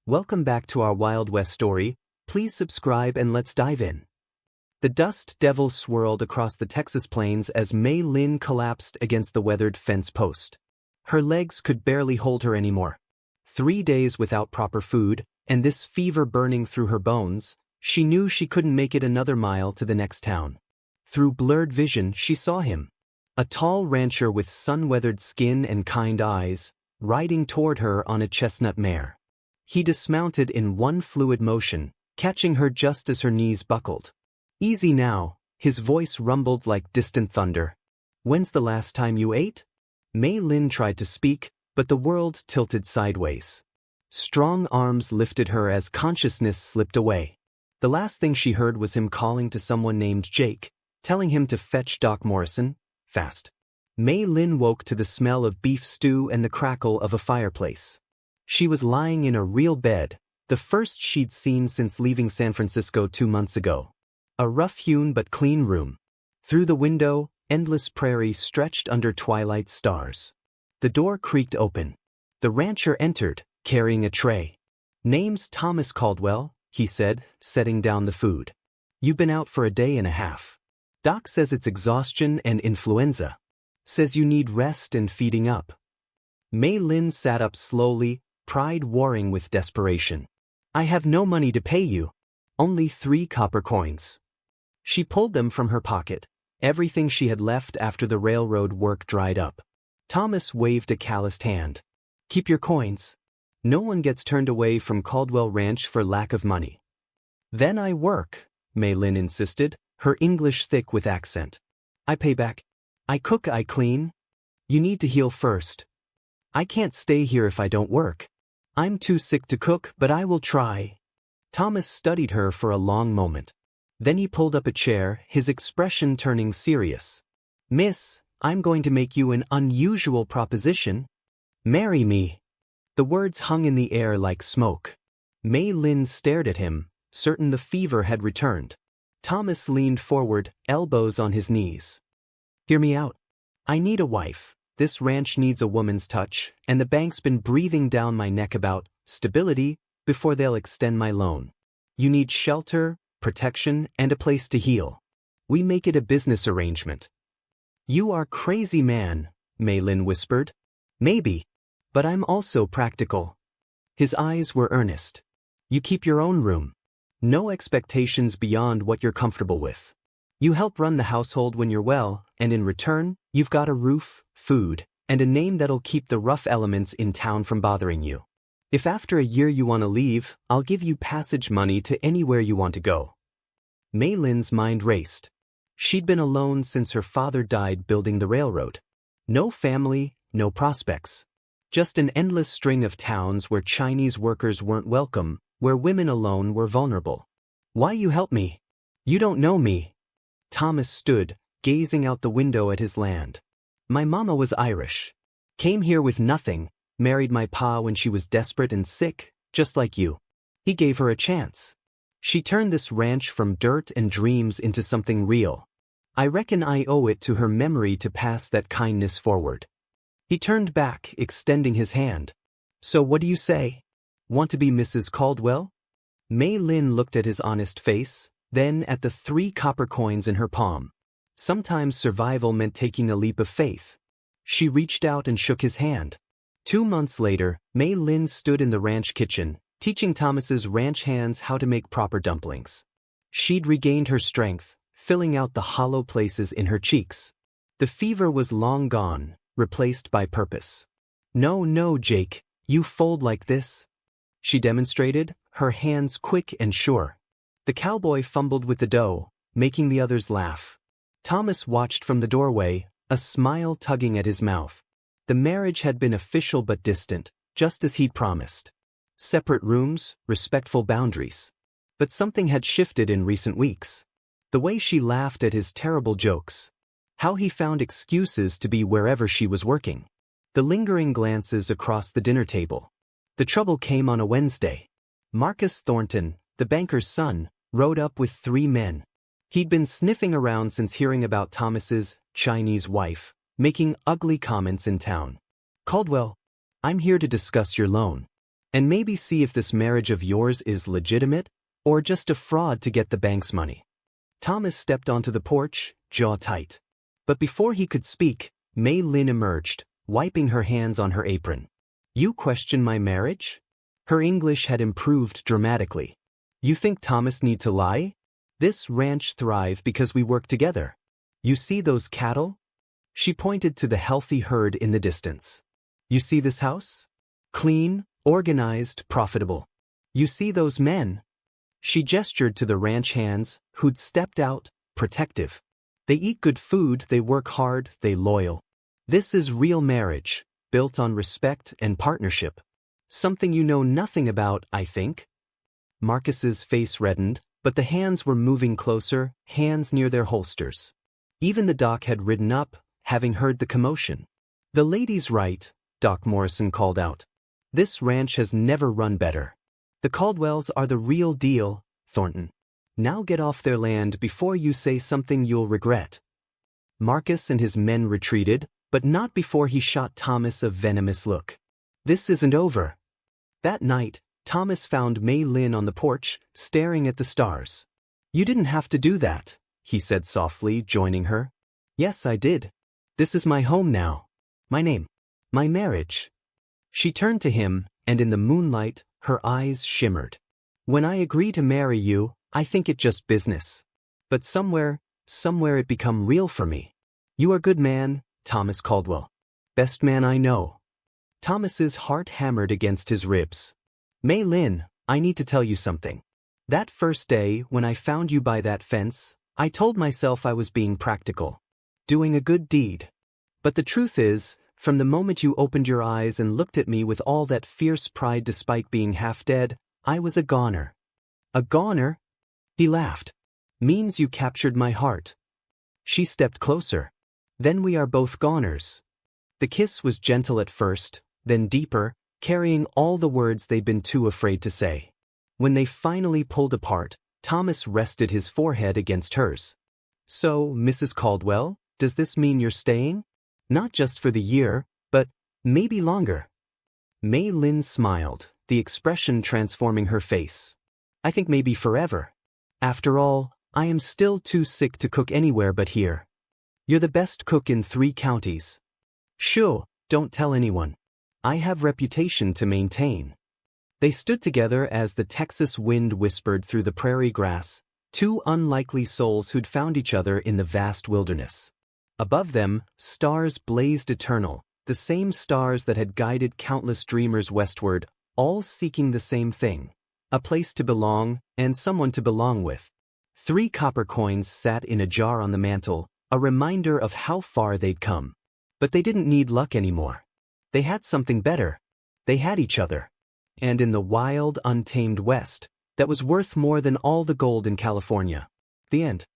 Welcome back to our Wild West story. Please subscribe and let's dive in. The dust devil swirled across the Texas plains as Mei Lin collapsed against the weathered fence post. Her legs could barely hold her anymore. 3 days without proper food, and this fever burning through her bones, she knew she couldn't make it another mile to the next town. Through blurred vision, she saw him. A tall rancher with sun-weathered skin and kind eyes, riding toward her on a chestnut mare. He dismounted in one fluid motion, catching her just as her knees buckled. "Easy now," his voice rumbled like distant thunder. "When's the last time you ate?" Mei Lin tried to speak, but the world tilted sideways. Strong arms lifted her as consciousness slipped away. The last thing she heard was him calling to someone named Jake, telling him to fetch Doc Morrison, fast. Mei Lin woke to the smell of beef stew and the crackle of a fireplace. She was lying in a real bed, the first she'd seen since leaving San Francisco 2 months ago. A rough-hewn but clean room. Through the window, endless prairie stretched under twilight stars. The door creaked open. The rancher entered, carrying a tray. "Name's Thomas Caldwell," he said, setting down the food. "You've been out for a day and a half. Doc says it's exhaustion and influenza. Says you need rest and feeding up." Mei Lin sat up slowly, pride warring with desperation. "I have no money to pay you. Only 3 copper coins." She pulled them from her pocket, everything she had left after the railroad work dried up. Thomas waved a calloused hand. "Keep your coins. No one gets turned away from Caldwell Ranch for lack of money." "Then I work," Mei Lin insisted, her English thick with accent. "I pay back. I cook, I clean. You need to heal first. I can't stay here if I don't work. I'm too sick to cook, but I will try." Thomas studied her for a long moment. Then he pulled up a chair, his expression turning serious. "Miss, I'm going to make you an unusual proposition. Marry me." The words hung in the air like smoke. Mei Lin stared at him, certain the fever had returned. Thomas leaned forward, elbows on his knees. "Hear me out. I need a wife. This ranch needs a woman's touch, and the bank's been breathing down my neck about stability before they'll extend my loan. You need shelter, protection, and a place to heal. We make it a business arrangement." "You are crazy, man," Mei Lin whispered. "Maybe. But I'm also practical." His eyes were earnest. "You keep your own room. No expectations beyond what you're comfortable with. You help run the household when you're well, and in return, you've got a roof, food, and a name that'll keep the rough elements in town from bothering you. If after a year you want to leave, I'll give you passage money to anywhere you want to go." Mei Lin's mind raced. She'd been alone since her father died building the railroad. No family, no prospects. Just an endless string of towns where Chinese workers weren't welcome, where women alone were vulnerable. "Why you help me? You don't know me." Thomas stood, gazing out the window at his land. "My mama was Irish. Came here with nothing, married my pa when she was desperate and sick, just like you. He gave her a chance. She turned this ranch from dirt and dreams into something real. I reckon I owe it to her memory to pass that kindness forward." He turned back, extending his hand. "So what do you say? Want to be Mrs. Caldwell?" Mei Lin looked at his honest face, then at the 3 copper coins in her palm. Sometimes survival meant taking a leap of faith. She reached out and shook his hand. 2 months later, Mei Lin stood in the ranch kitchen, teaching Thomas's ranch hands how to make proper dumplings. She'd regained her strength, filling out the hollow places in her cheeks. The fever was long gone, replaced by purpose. "No, no, Jake, you fold like this," she demonstrated, her hands quick and sure. The cowboy fumbled with the dough, making the others laugh. Thomas watched from the doorway, a smile tugging at his mouth. The marriage had been official but distant, just as he'd promised. Separate rooms, respectful boundaries. But something had shifted in recent weeks. The way she laughed at his terrible jokes. How he found excuses to be wherever she was working. The lingering glances across the dinner table. The trouble came on a Wednesday. Marcus Thornton, the banker's son, rode up with 3 men. He'd been sniffing around since hearing about Thomas's Chinese wife, making ugly comments in town. "Caldwell, I'm here to discuss your loan. And maybe see if this marriage of yours is legitimate, or just a fraud to get the bank's money. Thomas stepped onto the porch, jaw tight. But before he could speak, Mei Lin emerged, wiping her hands on her apron. You question my marriage? Her English had improved dramatically. You think Thomas need to lie? This ranch thrive because we work together. You see those cattle? She pointed to the healthy herd in the distance. You see this house? Clean, organized, profitable. You see those men? She gestured to the ranch hands, who'd stepped out, protective. They eat good food, they work hard, they loyal. This is real marriage, built on respect and partnership. Something you know nothing about, I think. Marcus's face reddened, but the hands were moving closer, hands near their holsters. Even the doc had ridden up, having heard the commotion. The lady's right, Doc Morrison called out. This ranch has never run better. The Caldwells are the real deal, Thornton. Now get off their land before you say something you'll regret. Marcus and his men retreated, but not before he shot Thomas a venomous look. This isn't over. That night, Thomas found Mei Lin on the porch, staring at the stars. You didn't have to do that, he said softly, joining her. Yes, I did. This is my home now. My name. My marriage. She turned to him, and in the moonlight, her eyes shimmered. When I agree to marry you, I think it just business. But somewhere it become real for me. You are good man, Thomas Caldwell. Best man I know. Thomas's heart hammered against his ribs. Mei Lin, I need to tell you something. That first day, when I found you by that fence, I told myself I was being practical. Doing a good deed. But the truth is, from the moment you opened your eyes and looked at me with all that fierce pride despite being half dead, I was a goner. A goner? He laughed. Means you captured my heart. She stepped closer. Then we are both goners. The kiss was gentle at first, then deeper, carrying all the words they'd been too afraid to say. When they finally pulled apart, Thomas rested his forehead against hers. So, Mrs. Caldwell, does this mean you're staying? Not just for the year, but maybe longer. Mei Lin smiled, the expression transforming her face. I think maybe forever. After all, I am still too sick to cook anywhere but here. You're the best cook in 3 counties. Shoo, don't tell anyone. I have reputation to maintain. They stood together as the Texas wind whispered through the prairie grass, 2 unlikely souls who'd found each other in the vast wilderness. Above them, stars blazed eternal, the same stars that had guided countless dreamers westward, all seeking the same thing. A place to belong, and someone to belong with. 3 copper coins sat in a jar on the mantel, a reminder of how far they'd come. But they didn't need luck anymore. They had something better. They had each other. And in the wild, untamed West, that was worth more than all the gold in California. The end.